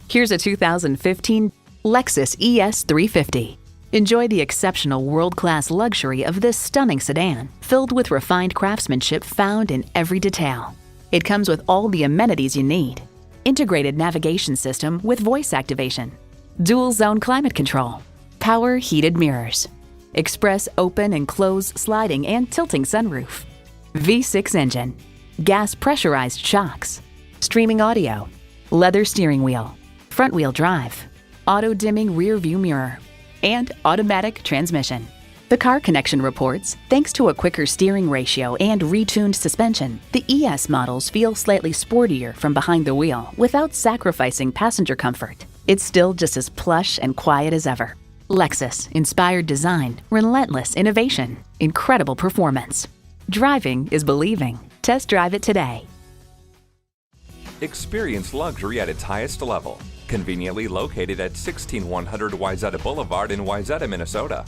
Here's a 2015 Lexus ES350. Enjoy the exceptional world-class luxury of this stunning sedan, filled with refined craftsmanship found in every detail. It comes with all the amenities you need. Integrated navigation system with voice activation, dual-zone climate control, power heated mirrors, express open and close sliding and tilting sunroof, V6 engine, gas pressurized shocks, streaming audio, leather steering wheel, front-wheel drive, auto-dimming rear-view mirror, and automatic transmission. The Car Connection reports, thanks to a quicker steering ratio and retuned suspension, the ES models feel slightly sportier from behind the wheel without sacrificing passenger comfort. It's still just as plush and quiet as ever. Lexus, inspired design, relentless innovation, incredible performance. Driving is believing. Test drive it today. Experience luxury at its highest level. Conveniently located at 16100 Wayzata Boulevard in Wayzata, Minnesota.